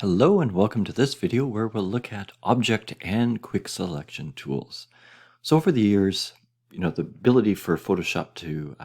Hello and welcome to this video where we'll look at object and quick selection tools. So over the years, the ability for Photoshop to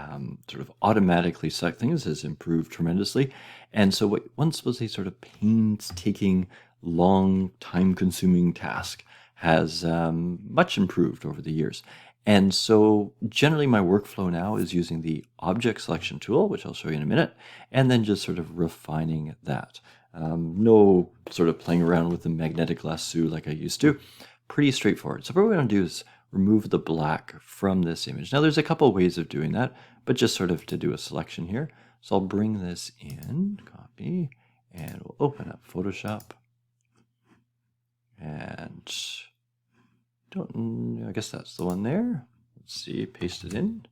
sort of automatically select things has improved tremendously. And so what once was a sort of painstaking, long, time-consuming task has much improved over the years. And so generally my workflow now is using the object selection tool, which I'll show you in a minute, and then just sort of refining that. No sort of playing around with the magnetic lasso like I used to. Pretty straightforward. So what we're going to do is remove the black from this image. Now there's a couple ways of doing that, but just sort of to do a selection here. So I'll bring this in, copy, and we'll open up Photoshop. And I guess that's the one there. Let's see, paste it in.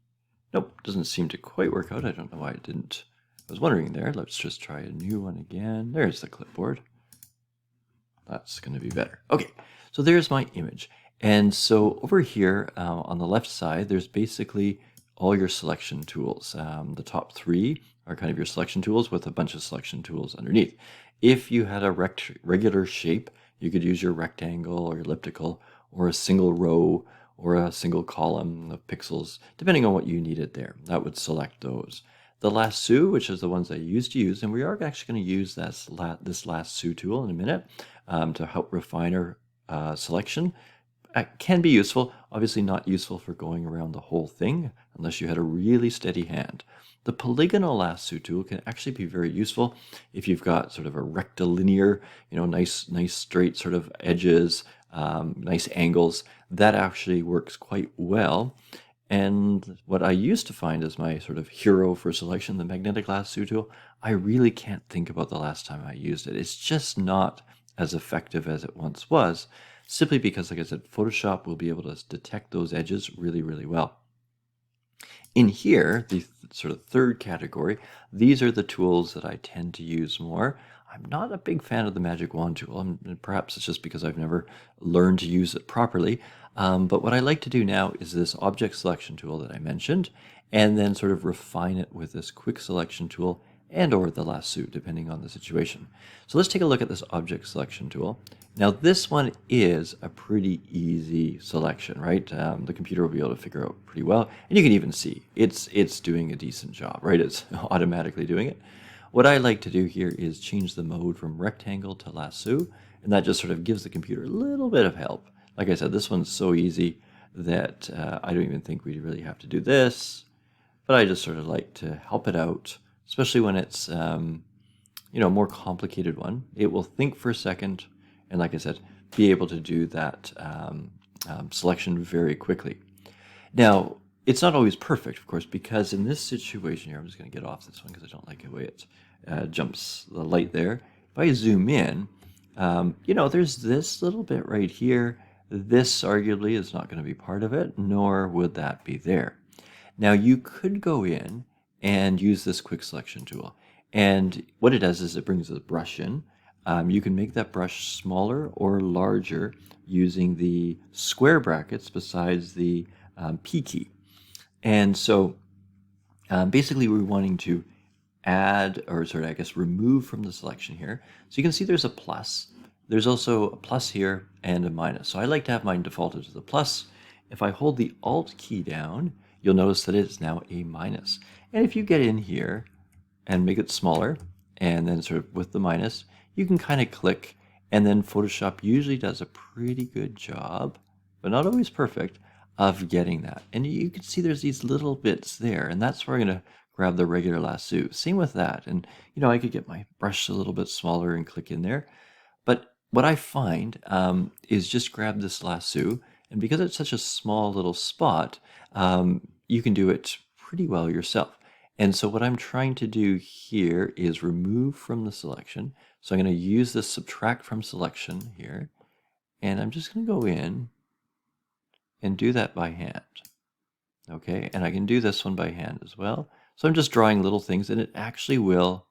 Nope, doesn't seem to quite work out. I don't know why it didn't. I was wondering there. Let's just try a new one again. There's the clipboard. That's going to be better. Okay, so there's my image. And so over here on the left side, there's basically all your selection tools. The top three are kind of your selection tools with a bunch of selection tools underneath. If you had a regular shape, you could use your rectangle or elliptical or a single row or a single column of pixels, depending on what you needed there. That would select those. The lasso, which is the ones I used to use, and we are actually going to use this lasso tool in a minute to help refine our selection. Can be useful, obviously not useful for going around the whole thing unless you had a really steady hand. The polygonal lasso tool can actually be very useful if you've got sort of a rectilinear, nice straight sort of edges, nice angles. That actually works quite well. And what I used to find as my sort of hero for selection, the magnetic lasso tool, I really can't think about the last time I used it. It's just not as effective as it once was, simply because, like I said, Photoshop will be able to detect those edges really, really well. In here, the sort of third category, these are the tools that I tend to use more. I'm not a big fan of the magic wand tool, and perhaps it's just because I've never learned to use it properly. But what I like to do now is this object selection tool that I mentioned, and then sort of refine it with this quick selection tool and or the lasso, depending on the situation. So let's take a look at this object selection tool. Now this one is a pretty easy selection, right? The computer will be able to figure out pretty well, and you can even see it's doing a decent job, right? It's automatically doing it. What I like to do here is change the mode from rectangle to lasso, and that just sort of gives the computer a little bit of help. Like I said, this one's so easy that I don't even think we really have to do this, but I just sort of like to help it out, especially when it's a more complicated one. It will think for a second, and like I said, be able to do that selection very quickly. Now, it's not always perfect, of course, because in this situation here, I'm just going to get off this one because I don't like the way it jumps the light there. If I zoom in, there's this little bit right here. This arguably is not going to be part of it, nor would that be there. Now, you could go in and use this quick selection tool. And what it does is it brings the brush in. You can make that brush smaller or larger using the square brackets besides the P key. And so basically we're wanting to add, or sort of, I guess, remove from the selection here. So you can see there's a plus. There's also a plus here and a minus. So I like to have mine defaulted to the plus. If I hold the Alt key down, you'll notice that it's now a minus. And if you get in here and make it smaller, and then sort of with the minus, you can kind of click, and then Photoshop usually does a pretty good job, but not always perfect, of getting that. And you can see there's these little bits there, and that's where I'm going to grab the regular lasso. Same with that. And, I could get my brush a little bit smaller and click in there. But what I find is just grab this lasso, and because it's such a small little spot, you can do it pretty well yourself. And so what I'm trying to do here is remove from the selection. So I'm going to use this subtract from selection here, and I'm just going to go in and do that by hand. Okay, and I can do this one by hand as well. So I'm just drawing little things, and it actually will,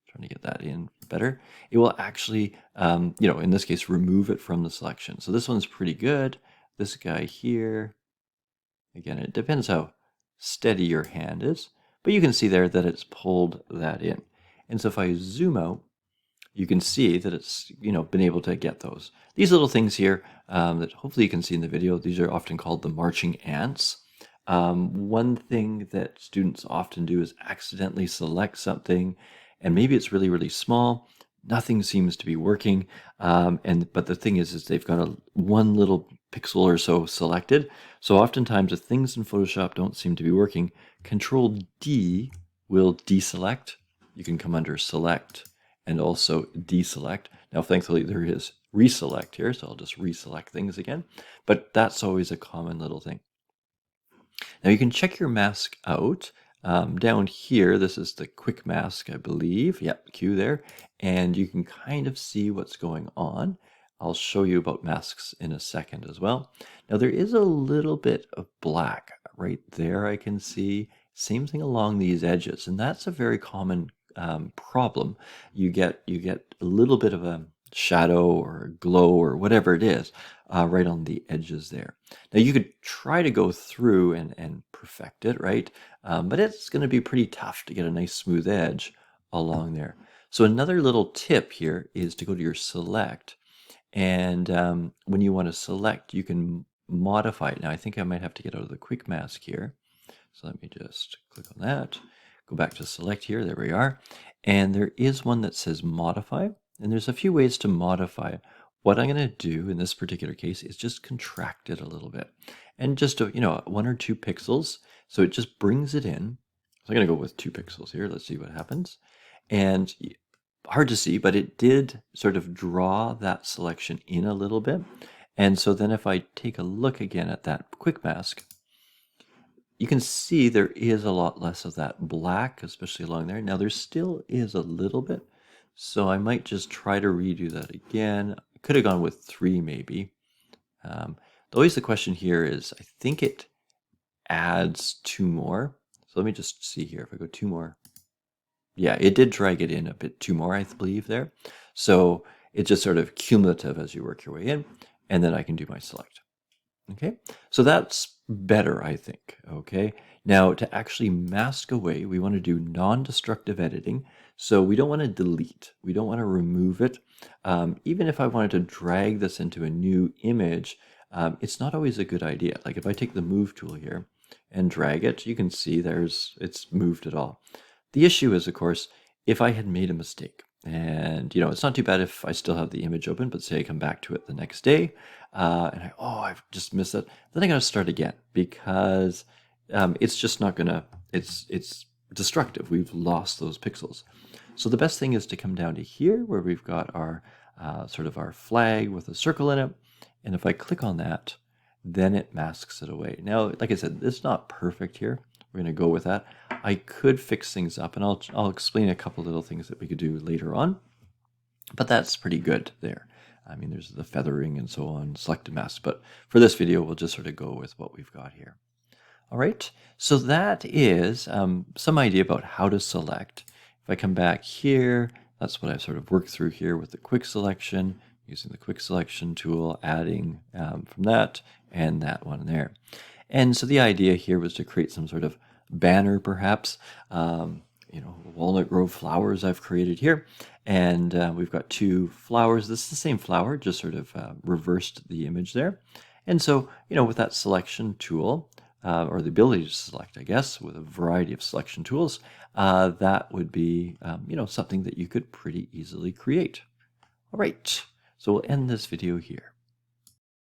trying to get that in better, it will actually, in this case, remove it from the selection. So this one's pretty good. This guy here, again, it depends how steady your hand is, but you can see there that it's pulled that in. And so if I zoom out, you can see that it's, been able to get those. These little things here that hopefully you can see in the video, these are often called the marching ants. One thing that students often do is accidentally select something, and maybe it's really, really small. Nothing seems to be working, but the thing is they've got one little pixel or so selected. So oftentimes, if things in Photoshop don't seem to be working, Control D will deselect. You can come under Select and also Deselect. Now, thankfully, there is Reselect here, so I'll just reselect things again. But that's always a common little thing. Now you can check your mask out. Down here, this is the quick mask, I believe. Yep, Q there. And you can kind of see what's going on. I'll show you about masks in a second as well. Now there is a little bit of black right there I can see. Same thing along these edges, and that's a very common problem. You get a little bit of a shadow or a glow or whatever it is right on the edges there. Now you could try to go through and perfect it, right? But it's going to be pretty tough to get a nice smooth edge along there. So another little tip here is to go to your select, and when you want to select, you can modify it. Now I think I might have to get out of the quick mask here. So let me just click on that, go back to select here, there we are. And there is one that says modify, and there's a few ways to modify. What I'm going to do in this particular case is just contract it a little bit, and just 1 or 2 pixels, so it just brings it in. So I'm going to go with 2 pixels here. Let's see what happens. And hard to see, but it did sort of draw that selection in a little bit. And so then if I take a look again at that quick mask, you can see there is a lot less of that black, especially along there. Now there still is a little bit, so I might just try to redo that again. I could have gone with 3 maybe. Always the question here is, I think it adds 2 more. So let me just see here. If I go 2 more. Yeah, it did drag it in a bit 2 more, I believe, there. So it's just sort of cumulative as you work your way in, and then I can do my select. Okay, so that's better, I think. Okay, now to actually mask away, we want to do non-destructive editing. So we don't want to delete, we don't want to remove it. Even if I wanted to drag this into a new image, it's not always a good idea. Like if I take the move tool here and drag it, you can see it's moved it all. The issue is, of course, if I had made a mistake, and it's not too bad if I still have the image open, but say I come back to it the next day, and I've just missed it, then I got to start again, because it's just not gonna, it's destructive. We've lost those pixels. So the best thing is to come down to here where we've got our sort of our flag with a circle in it, and if I click on that, then it masks it away. Now, like I said, it's not perfect here. We're going to go with that. I could fix things up, and I'll explain a couple little things that we could do later on, but that's pretty good there. I mean, there's the feathering and so on, selected mask, but for this video, we'll just sort of go with what we've got here. All right, so that is some idea about how to select. If I come back here, that's what I've sort of worked through here with the quick selection, using the quick selection tool, adding from that and that one there. And so the idea here was to create some sort of banner, perhaps. Walnut Grove flowers I've created here. And we've got 2 flowers. This is the same flower, just sort of reversed the image there. And so, with that selection tool, or the ability to select, I guess, with a variety of selection tools, that would be, something that you could pretty easily create. All right, so we'll end this video here.